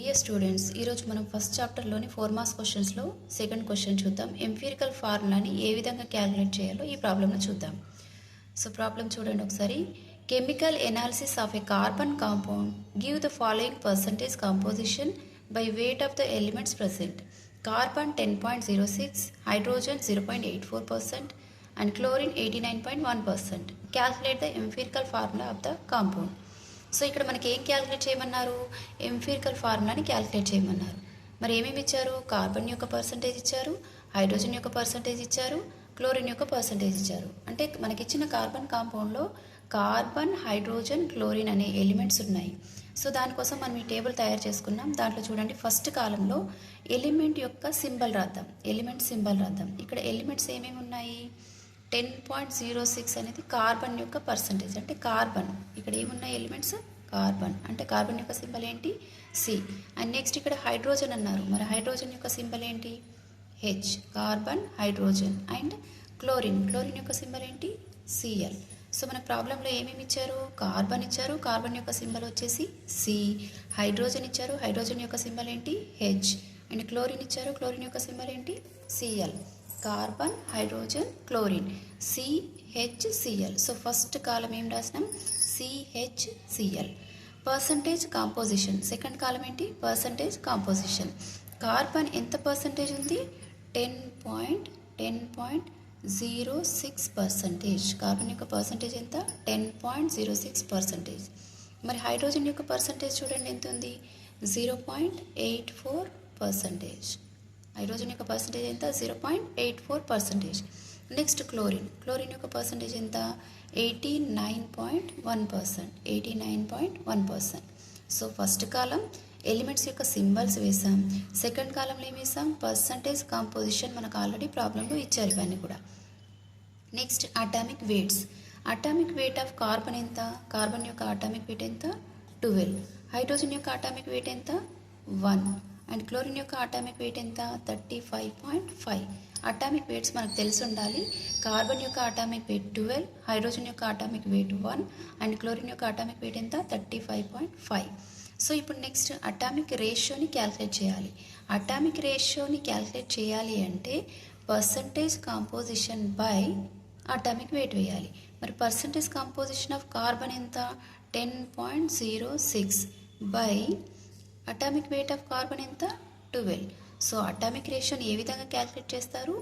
Dear students, ఈరోజు మనం first చాప్టర్లోని 4 marks క్వశ్చన్స్లో second question చూద్దాం. ఎంపిరికల్ ఫార్ములాని ఏ విధంగా క్యాలిక్యులేట్ చేయాలో ఈ ప్రాబ్లమ్ను చూద్దాం. సో ప్రాబ్లం చూడండి ఒకసారి. Chemical analysis of A carbon compound give the following percentage composition by weight of the elements present. Carbon 10.06, hydrogen 0.84% and chlorine 89.1%. Calculate the empirical formula of the compound. So ఇక్కడ మనకి ఏం calculate చేయమన్నారు? Empirical ఫార్ములాని calculate చేయమన్నారు. మరి ఏమేమి ఇచ్చారు? Carbon యొక్క percentage ఇచ్చారు, హైడ్రోజన్ యొక్క పర్సంటేజ్ ఇచ్చారు, క్లోరిన్ యొక్క పర్సంటేజ్ ఇచ్చారు. అంటే మనకిచ్చిన కార్బన్ కాంపౌండ్లో కార్బన్, హైడ్రోజన్, క్లోరిన్ అనే ఎలిమెంట్స్ ఉన్నాయి. సో దానికోసం మనం ఈ టేబుల్ తయారు చేసుకున్నాం. దాంట్లో చూడండి ఫస్ట్ కాలంలో ఎలిమెంట్ యొక్క సింబల్ రాద్దాం, ఎలిమెంట్ సింబల్ రాద్దాం. ఇక్కడ ఎలిమెంట్స్ ఏమేమి ఉన్నాయి? 10.06 అనేది కార్బన్ యొక్క పర్సంటేజ్, అంటే కార్బన్. ఇక్కడ ఏమున్నాయి ఎలిమెంట్స్? కార్బన్, అంటే కార్బన్ యొక్క సింబల్ ఏంటి? సి. అండ్ నెక్స్ట్ ఇక్కడ హైడ్రోజన్ అన్నారు, మరి హైడ్రోజన్ యొక్క సింబల్ ఏంటి? H. Carbon, hydrogen. And chlorine, chlorine యొక్క సింబల్ ఏంటి? సిఎల్. సో మన ప్రాబ్లంలో ఏమేమి ఇచ్చారు? కార్బన్ ఇచ్చారు, కార్బన్ యొక్క సింబల్ వచ్చేసి సి. హైడ్రోజన్ ఇచ్చారు, హైడ్రోజన్ యొక్క సింబల్ ఏంటి? హెచ్. అండ్ క్లోరిన్ ఇచ్చారు, క్లోరిన్ యొక్క సింబల్ ఏంటి? C L. Carbon, hydrogen, chlorine, C H C L. So first column ఏం రాసినాం? C H C L. Percentage composition, second column ఏంటి? Percentage composition. కార్బన్ ఎంత పర్సంటేజ్ ఉంది? 10.06%. కార్బన్ యొక్క పర్సంటేజ్ ఎంత? 10.06%. మరి హైడ్రోజన్ యొక్క పర్సంటేజ్ చూడండి ఎంత ఉంది? 0.84%. హైడ్రోజన్ యొక్క పర్సంటేజ్ ఎంత? 0.84%. నెక్స్ట్ క్లోరిన్, క్లోరిన్ యొక్క పర్సంటేజ్ ఎంత? 89.1%. 89.1%. సో ఫస్ట్ కాలం ఎలిమెంట్స్ యొక్క సింబల్స్ వేసాం, సెకండ్ కాలంలో ఏం వేసాం? Percentage composition. మనకు ఆల్రెడీ ప్రాబ్లంలో ఇచ్చారు ఇవన్నీ కూడా. Next atomic weights. Atomic weight of carbon ఎంత? కార్బన్ యొక్క అటామిక్ వెయిట్ ఎంత? 12. హైడ్రోజన్ యొక్క అటామిక్ వెయిట్ ఎంత? 1. అండ్ క్లోరిన్ యొక్క అటామిక్ వెయిట్ ఎంత? 35.5. అటామిక్ వెయిట్స్ మనకు తెలిసి ఉండాలి. కార్బన్ యొక్క అటామిక్ వెయిట్ 12, హైడ్రోజన్ యొక్క అటామిక్ వెయిట్ 1 అండ్ క్లోరిన్ యొక్క అటామిక్ వెయిట్ ఎంత? 35.5. సో ఇప్పుడు నెక్స్ట్ అటామిక్ రేషియోని క్యాలిక్యులేట్ చేయాలి. అటామిక్ రేషియోని క్యాలిక్యులేట్ చేయాలి అంటే percentage composition by atomic wait వేయాలి. మరి పర్సంటేజ్ కాంపోజిషన్ ఆఫ్ కార్బన్ ఎంత? 10.06 by atomic weight of carbon ఎంత? 12. సో అటామిక్ రేషియోని ఏ విధంగా క్యాలిక్యులేట్ చేస్తారు?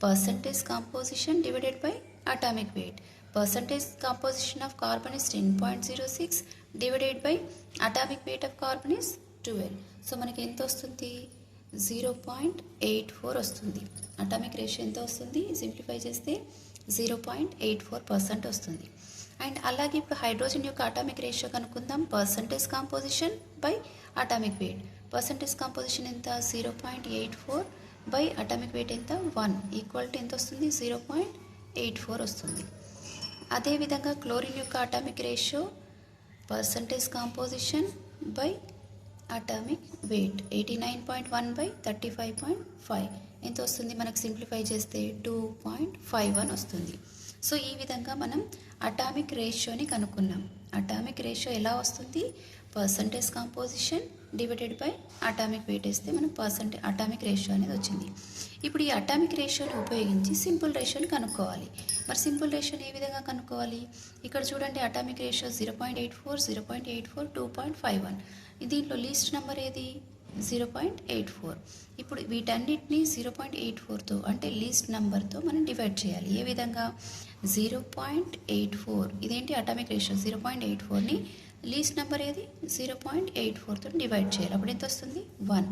Percentage composition divided by atomic wait. Percentage composition of carbon is 10.06 divided by atomic weight of carbon is 12. So మనకి ఎంత వస్తుంది? 0.84 వస్తుంది. Atomic ratio ఎంత వస్తుంది? సింప్లిఫై చేస్తే 0.84% వస్తుంది. అండ్ అలాగే ఇప్పుడు హైడ్రోజన్ యొక్క అటామిక్ రేషియో కనుక్కుందాం. Percentage composition by atomic wait. Percentage composition ఎంత? 0.84 బై అటామిక్ వెయిట్ ఎంత? 1 ఈక్వల్ టు ఎంత వస్తుంది? 0.84 వస్తుంది. అదేవిధంగా క్లోరిన్ యొక్క atomic ratio percentage composition by atomic wait 89.1 by 35.5 ఎంత వస్తుంది? మనకు సింప్లిఫై చేస్తే 2.51 వస్తుంది. సో ఈ విధంగా మనం అటామిక్ రేషియోని కనుక్కున్నాం. అటామిక్ రేషియో ఎలా వస్తుంది? Percentage composition divided by atomic weight వేస్తే మనం అటామిక్ రేషియో అనేది వచ్చింది. ఇప్పుడు ఈ అటామిక్ రేషియోని ఉపయోగించి సింపుల్ రేషియోని కనుక్కోవాలి. మరి సింపుల్ రేషియోని ఏ విధంగా కనుక్కోవాలి? ఇక్కడ చూడండి అటామిక్ రేషియో 0.84, 0.84, 2.51. దీంట్లో లీస్ట్ నెంబర్ ఏది? 0.84. ఇప్పుడు వీటన్నిటిని 0.84తో అంటే లీస్ట్ నెంబర్తో మనం డివైడ్ చేయాలి. ఏ విధంగా? 0.84 ఇదేంటి? అటామిక్ రేషియో 0.84ని లీస్ట్ నెంబర్ ఏది? 0.84తో డివైడ్ చేయాలి. అప్పుడు ఎంత వస్తుంది? 1.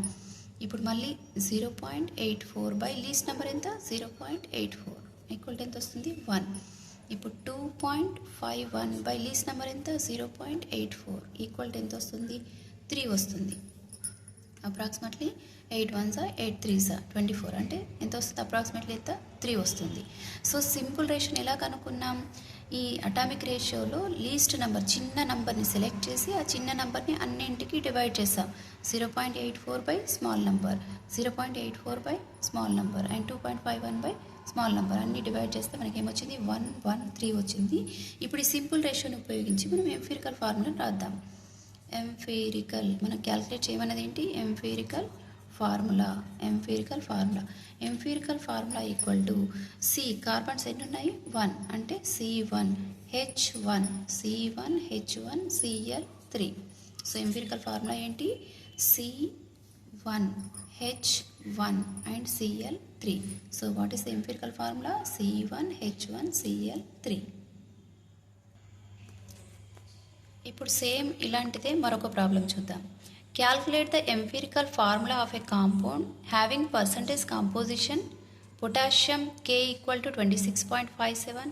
ఇప్పుడు మళ్ళీ 0.84 బై లీస్ట్ నెంబర్ ఎంత? 0.84 ఈక్వల్ టు ఎంత వస్తుంది? 1. ఇప్పుడు 2.51 బై లీస్ట్ నెంబర్ ఎంత? 0.84 ఈక్వల్ టు ఎంత వస్తుంది? 3 వస్తుంది. అప్రాక్సిమేట్లీ 8 1s 8 3s 24 అంటే ఎంత వస్తుంది? అప్రాక్సిమేట్లీ ఎంత? 3 వస్తుంది. సో సింపుల్ రేషియోని ఎలా కనుక్కున్నాం? ఈ అటామిక్ రేషియోలో లీస్ట్ నెంబర్ చిన్న నెంబర్ని సెలెక్ట్ చేసి ఆ చిన్న నెంబర్ని అన్నింటికి డివైడ్ చేసాం. 0.84 by small number, 0.84 by small number and 2.51 by small number అన్ని డివైడ్ చేస్తే మనకి ఏమొచ్చింది? 1 1 3 వచ్చింది. ఇప్పుడు ఈ సింపుల్ రేషియోని ఉపయోగించి మనం ఎంపిరికల్ ఫార్ములాని రాద్దాం. ఎంఫిరికల్ మనం క్యాలిక్యులేట్ చేయమన్నది ఏంటి? Empirical formula equal to C, carbons ఎన్ని ఉన్నాయి? 1 అంటే C1H1Cl3. సో ఎంఫిరికల్ ఫార్ములా ఏంటి? C1H1 and Cl3. So what is the empirical formula? C1H1Cl3. ఇప్పుడు సేమ్ ఇలాంటిదే మరొక ప్రాబ్లం చూద్దాం. Calculate the empirical formula of a compound having percentage composition potassium K equal to 26.57,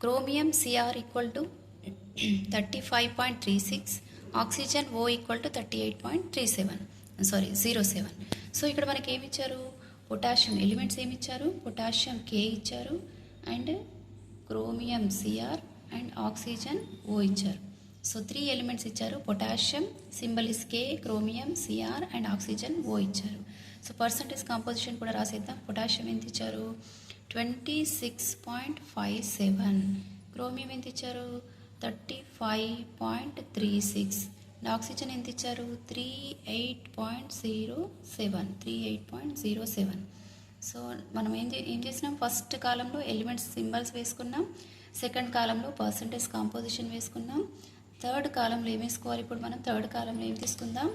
chromium Cr equal to 35.36, oxygen O equal to 38.07. So ఇక్కడ మనకి ఏమి ఇచ్చారు? Potassium elements ఏమి ఇచ్చారు? పొటాషియం K ఇచ్చారు and chromium Cr and oxygen O ఇచ్చారు. So 3 elements ఇచ్చారు. Potassium symbol is K, chromium Cr and oxygen O ఇచ్చారు. సో పర్సంటేజ్ కాంపోజిషన్ కూడా రాసేద్దాం. పొటాషియం ఎంత ఇచ్చారు? 26.57. క్రోమియం ఎంత ఇచ్చారు? 35.36. ఆక్సిజన్ ఎంత ఇచ్చారు? 38.07. సో మనం ఏం చేసినాం? ఫస్ట్ కాలంలో ఎలిమెంట్స్ సింబల్స్ వేసుకున్నాం, సెకండ్ కాలంలో పర్సంటేజ్ కాంపోజిషన్ వేసుకున్నాం, థర్డ్ కాలంలో ఏం వేసుకోవాలి? ఇప్పుడు మనం థర్డ్ కాలంలో ఏం తీసుకుందాం?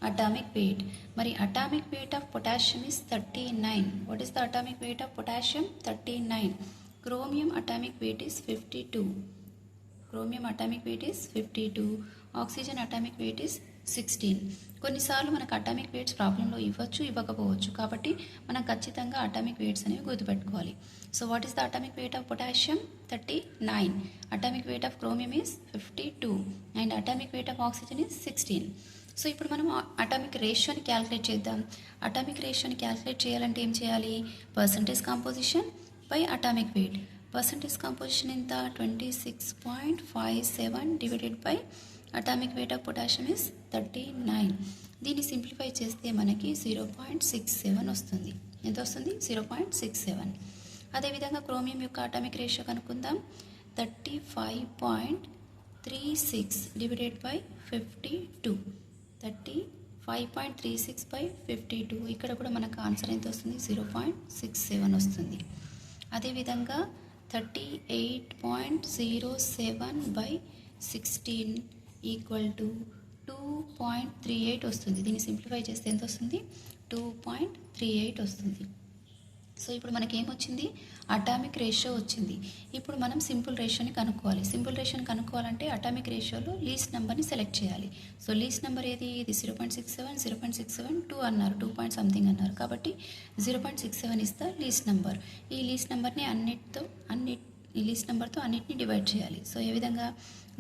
Atomic weight. మరి atomic weight of potassium is 39. What is the atomic weight of potassium? 39. Chromium atomic weight is 52. Oxygen atomic weight is 16. కొన్నిసార్లు మనకు అటామిక్ వెయిట్స్ ప్రాబ్లంలో ఇవ్వచ్చు, ఇవ్వకపోవచ్చు. కాబట్టి మనం ఖచ్చితంగా అటామిక్ వెయిట్స్ అనేవి గుర్తుపెట్టుకోవాలి. So what is the atomic weight of potassium? 39. Atomic weight of chromium is 52 and atomic weight of oxygen is 16. So ఇప్పుడు మనం అటామిక్ రేషియోని క్యాలిక్యులేట్ చేద్దాం. అటామిక్ రేషియోని క్యాలిక్యులేట్ చేయాలంటే ఏం చేయాలి? Percentage composition by atomic wait. Percentage composition ఎంత? 26.57 divided by atomic weight of potassium is 39. దీన్ని simplify చేస్తే మనకి 0.67 వస్తుంది. ఎంత వస్తుంది? 0.67. అదేవిధంగా క్రోమియం యొక్క అటామిక్ రేషియో కనుక్కుందాం. 35.36 డివైడెడ్ బై 52. 35.36 బై 52. ఇక్కడ కూడా మనకు ఆన్సర్ ఎంత వస్తుంది? 0.67 వస్తుంది. అదేవిధంగా 38.07 బై 16 ఈక్వల్ టు 2.38 వస్తుంది. దీన్ని సింప్లిఫై చేస్తే ఎంత వస్తుంది? 2.38 వస్తుంది. సో ఇప్పుడు మనకి ఏమొచ్చింది? అటామిక్ రేషియో వచ్చింది. ఇప్పుడు మనం సింపుల్ రేషియోని కనుక్కోవాలి. సింపుల్ రేషియోని కనుక్కోవాలంటే అటామిక్ రేషియోలో లీస్ట్ నెంబర్ని సెలెక్ట్ చేయాలి. సో లీస్ట్ నెంబర్ ఏది? ఇది 0.67, 0.67, 2 అన్నారు, 2 పాయింట్ సంథింగ్ అన్నారు. కాబట్టి 0.67 ఇస్ ద లీస్ట్ నెంబర్. ఈ లీస్ట్ నెంబర్ని ఈ లీస్ట్ నెంబర్తో అన్నిటిని డివైడ్ చేయాలి. సో ఏ విధంగా?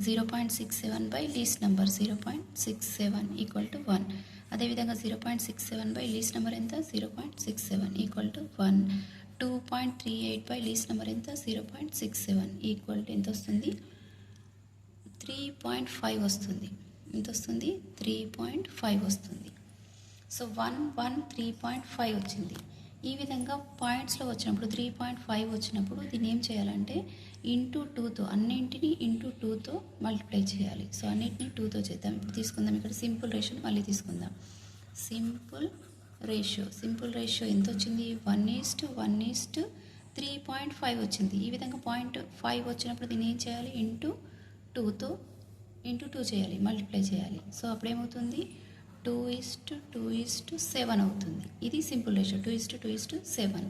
0.67 by least number 0.67 equal to 1. అదేవిధంగా 0.67 బై లీస్ట్ నెంబర్ ఎంత? 0.67 equal to 1. 2.38 by least number ఎంత? 0.67 ఈక్వల్ టు ఎంత వస్తుంది? 3.5 వస్తుంది. ఎంత వస్తుంది? 3.5 వస్తుంది. సో 3.5 వచ్చింది. ఈ విధంగా పాయింట్స్లో వచ్చినప్పుడు 3.5 వచ్చినప్పుడు దీన్ని ఏం చేయాలంటే ఇంటూ 2తో, అన్నింటినీ ఇంటూ 2తో మల్టిప్లై చేయాలి. సో అన్నింటినీ 2తో చేద్దాం. ఇప్పుడు తీసుకుందాం. ఇక్కడ సింపుల్ రేషియో మళ్ళీ తీసుకుందాం. సింపుల్ రేషియో ఎంత వచ్చింది? 1:1:3.5 వచ్చింది. ఈ విధంగా 0.5 వచ్చినప్పుడు దీన్ని ఏం చేయాలి? ఇంటూ 2 చేయాలి, మల్టిప్లై చేయాలి. సో అప్పుడేమవుతుంది? 2:7 అవుతుంది. ఇది సింపుల్ రేషియో 2:7.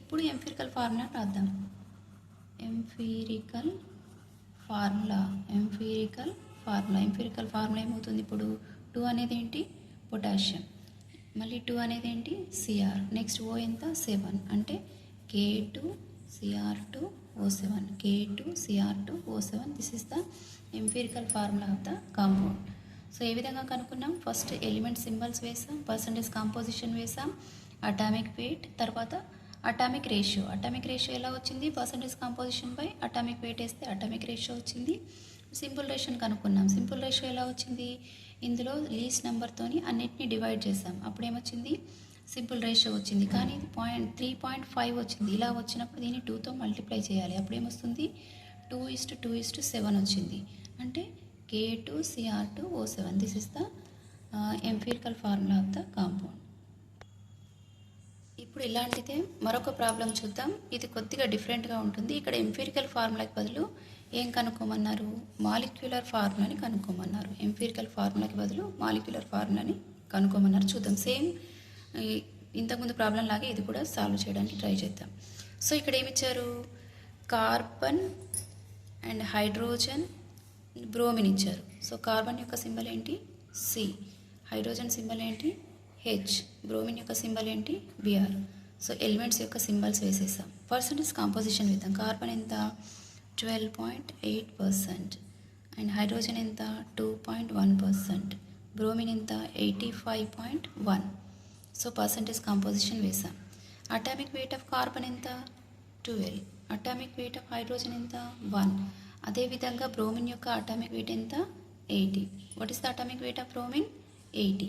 ఇప్పుడు ఎంఫిరికల్ ఫార్ములా రాద్దాం. ఎంఫిరికల్ ఫార్ములా ఏమవుతుంది? ఇప్పుడు 2 అనేది ఏంటి? పొటాషియం. మళ్ళీ 2 అనేది ఏంటి? Cr. నెక్స్ట్ O ఎంత? 7 అంటే K2Cr2O7. K2Cr2O7. This is the empirical formula of the compound. So ఏ విధంగా కనుక్కున్నాం? ఫస్ట్ ఎలిమెంట్ సింబల్స్ వేసాం, పర్సంటేజ్ కాంపోజిషన్ వేసాం, అటామిక్ వెయిట్, తర్వాత అటామిక్ రేషియో ఎలా వచ్చింది? Percentage composition by atomic weight వేస్తే అటామిక్ రేషియో వచ్చింది. సింపుల్ రేషియోని కనుక్కున్నాం. సింపుల్ రేషియో ఎలా వచ్చింది? ఇందులో లీస్ట్ నెంబర్తోని అన్నిటిని డివైడ్ చేసాం. అప్పుడు ఏమొచ్చింది? సింపుల్ రేషియో వచ్చింది. కానీ ఇది 3.5 వచ్చింది. ఇలా వచ్చినప్పుడు దీన్ని 2తో మల్టిప్లై చేయాలి. అప్పుడు ఏమొస్తుంది? 2:7 వచ్చింది. అంటే K2Cr2O7. This is the empirical formula of the compound. ఇప్పుడు ఇలాంటిదే మరొక ప్రాబ్లం చూద్దాం. ఇది కొద్దిగా డిఫరెంట్గా ఉంటుంది. ఇక్కడ ఎంపిరికల్ ఫార్ములాకి బదులు ఏం కనుక్కోమన్నారు? మాలిక్యులర్ ఫార్ములాని కనుక్కోమన్నారు. ఎంపిరికల్ ఫార్ములాకి బదులు మాలిక్యులర్ ఫార్ములాని కనుక్కోమన్నారు. చూద్దాం. సేమ్ ఇంతకుముందు ప్రాబ్లం లాగే ఇది కూడా సాల్వ్ చేయడానికి ట్రై చేద్దాం. సో ఇక్కడ ఏమి ఇచ్చారు? కార్బన్ అండ్ హైడ్రోజన్, బ్రోమిన్ ఇచ్చారు. సో కార్బన్ యొక్క సింబల్ ఏంటి? సి. హైడ్రోజన్ సింబల్ ఏంటి? హెచ్. బ్రోమిన్ యొక్క సింబల్ ఏంటి? బిఆర్. సో ఎలిమెంట్స్ యొక్క సింబల్స్ వేసేసాం. పర్సంటేజ్ కాంపోజిషన్ వేద్దాం. కార్బన్ ఎంత? 12.8%. అండ్ హైడ్రోజన్ ఎంత? 2.1%. బ్రోమిన్ ఎంత? 85.1. సో పర్సంటేజ్ కాంపోజిషన్ వేసాం. అటామిక్ వెయిట్ ఆఫ్ కార్బన్ ఎంత? 12. అటామిక్ వెయిట్ ఆఫ్ హైడ్రోజన్ ఎంత? 1. అదేవిధంగా బ్రోమిన్ యొక్క అటామిక్ వెయిట్ ఎంత? 80. What is the atomic weight of bromine? 80.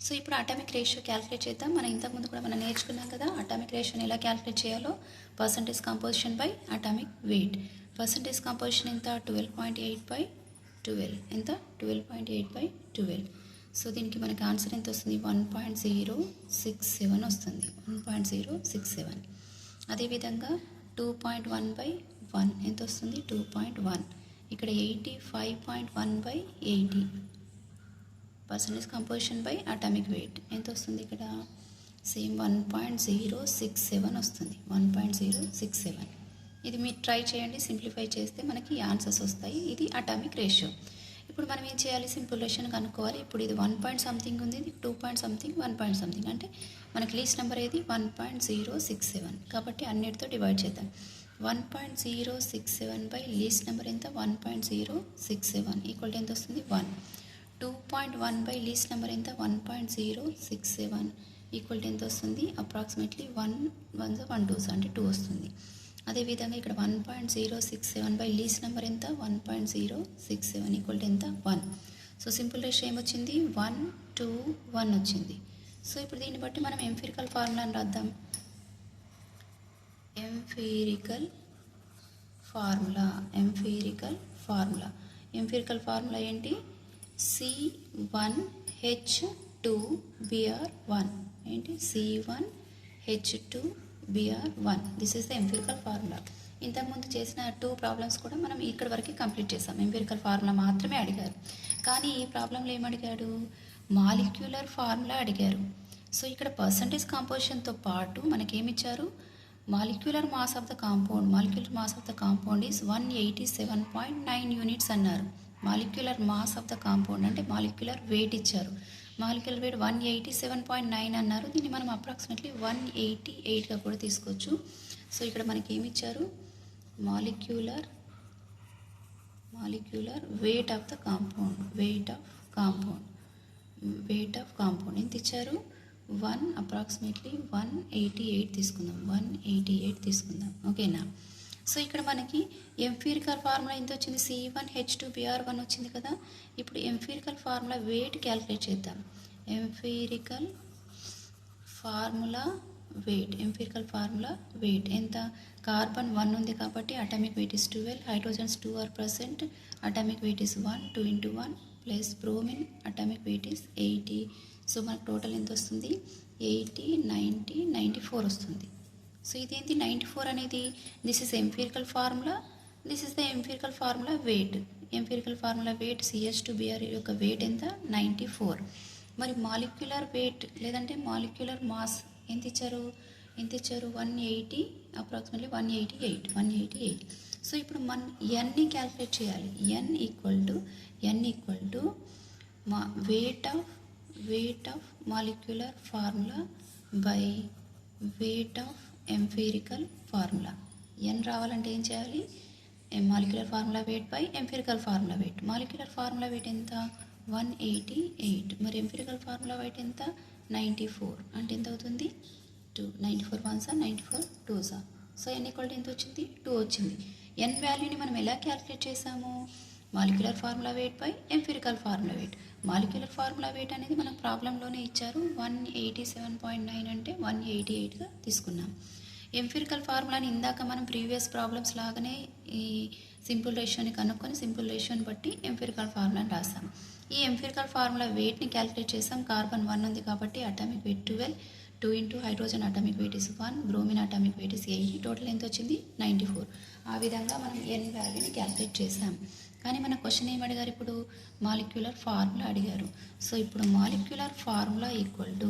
So ఇప్పుడు అటామిక్ రేషియో క్యాలిక్యులేట్ చేద్దాం. మనం ఇంతకుముందు కూడా మనం నేర్చుకున్నాం కదా అటామిక్ రేషియోని ఎలా క్యాలిక్యులేట్ చేయాలో. Percentage composition by atomic wait. Percentage composition ఎంత? 12.8/12. ఎంత? 12.8/12. సో దీనికి మనకి ఆన్సర్ ఎంత వస్తుంది? 1.067 వస్తుంది. 1.067. అదేవిధంగా 2.1/1 ఎంత వస్తుంది? 2.1. ఇక్కడ 85.1/80. Percentage composition by atomic wait ఎంత వస్తుంది? ఇక్కడ సేమ్ 1.067 వస్తుంది. 1.067. ఇది మీరు ట్రై చేయండి. సింప్లిఫై చేస్తే మనకి ఆన్సర్స్ వస్తాయి. ఇది అటామిక్ రేషియో. ఇప్పుడు మనం ఏం చేయాలి? సింపుల్ రేషియోని కనుక్కోవాలి. ఇప్పుడు ఇది 1 పాయింట్ సంథింగ్ ఉంది, ఇది 2 పాయింట్ సంథింగ్, 1 పాయింట్ సంథింగ్. అంటే మనకి లీస్ట్ నెంబర్ ఏది? 1.067. కాబట్టి అన్నిటితో డివైడ్ చేద్దాం. 1.067 బై లీస్ట్ నెంబర్ ఎంత? 1.067 ఈక్వల్ టు ఎంత వస్తుంది? 1. 2.1 బై లీస్ట్ నెంబర్ ఎంత? 1.067 ఈక్వల్ టు ఎంత వస్తుంది? అప్రాక్సిమేట్లీ 1 1 1 2 అంటే 2 వస్తుంది. అదేవిధంగా ఇక్కడ 1.067 బై లీస్ట్ నెంబర్ ఎంత? 1.067 ఈక్వల్ టు ఎంత? 1. సో సింపుల్ రేషియో ఏమొచ్చింది? 1 2 1 వచ్చింది. సో ఇప్పుడు దీన్ని బట్టి మనం ఎంపిరికల్ ఫార్ములాని రాద్దాం. ఎంపిరికల్ ఫార్ములా ఏంటి? C1H2Br1. ఏంటి? C1H2Br1. This is the empirical formula. ఇంతకుముందు చేసిన 2 ప్రాబ్లమ్స్ కూడా మనం ఇక్కడ వరకు కంప్లీట్ చేసాం. ఎంపిరికల్ ఫార్ములా మాత్రమే అడిగారు. కానీ ఈ ప్రాబ్లంలో ఏమడిగాడు? మాలిక్యులర్ ఫార్ములా అడిగారు. సో ఇక్కడ పర్సంటేజ్ కాంపోజిషన్తో పాటు మనకేమిచ్చారు? Molecular mass of the compound is 187.9 units అన్నారు. Molecular mass of the compound అంటే మాలిక్యులర్ వెయిట్ ఇచ్చారు. మాలిక్యులర్ వెయిట్ 187.9 అన్నారు. దీన్ని మనం అప్రాక్సిమేట్లీ 188గా కూడా తీసుకోవచ్చు. సో ఇక్కడ మనకి ఏమి ఇచ్చారు? Molecular weight of the compound. Weight of compound ఎంత ఇచ్చారు? 1 అప్రాక్సిమేట్లీ 188 తీసుకుందాం. 188 తీసుకుందాం. ఓకేనా? సో ఇక్కడ మనకి ఎంపిరికల్ ఫార్ములా ఎంత వచ్చింది? C1H2Br1 వచ్చింది కదా. ఇప్పుడు ఎంపిరికల్ ఫార్ములా వెయిట్ క్యాలిక్యులేట్ చేద్దాం. ఎంపిరికల్ ఫార్ములా వెయిట్ ఎంత? కార్బన్ 1 ఉంది కాబట్టి atomic weight is 12. Hydrogens 2 are present. Atomic weight is 1. 2 into 1 plus bromine atomic weight is 80. So మనకు టోటల్ ఎంత వస్తుంది? 80 90 94 వస్తుంది. సో ఇదేంటి 94 అనేది? This is empirical formula. This is the empirical formula wait. CH2Br యొక్క వెయిట్ ఎంత? 94. మరి మాలిక్యులర్ వెయిట్ లేదంటే మాలిక్యులర్ మాస్ ఎంత ఇచ్చారు? 180, అప్రాక్సిమేట్లీ 188. సో ఇప్పుడు మనం ఎన్ని క్యాలిక్యులేట్ చేయాలి? n equal to weight of molecular formula by weight of empirical formula. n రావాలంటే ఏం చేయాలి? Molecular formula weight by empirical formula wait. Molecular formula weight ఎంత? 188. మరి ఎంపిరికల్ ఫార్ములా వెయిట్ ఎంత? 94. అంటే ఎంత అవుతుంది? 2. 94 1s 94 2s. So n equal to ఎంత వచ్చింది? 2 వచ్చింది. n వాల్యూని మనం ఎలా క్యాలిక్యులేట్ చేసాము? Molecular formula weight by empirical formula wait. Molecular formula wait అనేది మన ప్రాబ్లంలోనే ఇచ్చారు. 187.9 అంటే 188గా తీసుకున్నాం. ఎంపిరికల్ ఫార్ములాని ఇందాక మనం ప్రీవియస్ ప్రాబ్లమ్స్ లాగానే ఈ సింపుల్ రేషియోని కనుక్కొని సింపుల్ రేషియోని బట్టి ఎంపిరికల్ ఫార్ములాని రాసాం. ఈ ఎంపిరికల్ ఫార్ములా వెయిట్ని క్యాలిక్యులేట్ చేసాం. కార్బన్ 1 ఉంది కాబట్టి atomic wait 12, 2 into hydrogen atomic weight is 1, bromine atomic weight is 8, total ఎంత వచ్చింది 94. ఆ విధంగా మనం ఎన్ వాల్యూని క్యాలిక్యులేట్ చేసాం. కానీ మన క్వశ్చన్ ఏం అడిగారు, ఇప్పుడు మాలిక్యులర్ ఫార్ములా అడిగారు. సో ఇప్పుడు molecular formula equal to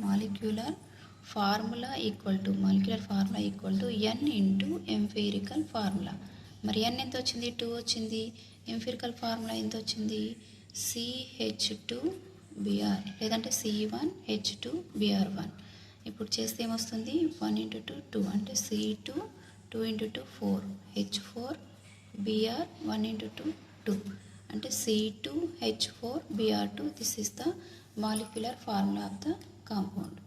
molecular formula equal to n into empirical formula. మరి ఎన్ ఎంత వచ్చింది, 2 వచ్చింది. ఎంపిరికల్ ఫార్ములా ఎంత వచ్చింది, CH2Br లేదంటే C1H2Br1. ఇప్పుడు చేస్తే ఏమొస్తుంది, 1 ఇంటూ 2 2 అంటే C2, 2 ఇంటూ 2 4, H4Br, 1 ఇంటూ 2 2 అంటే C2H4Br2. This is the molecular formula of the compound.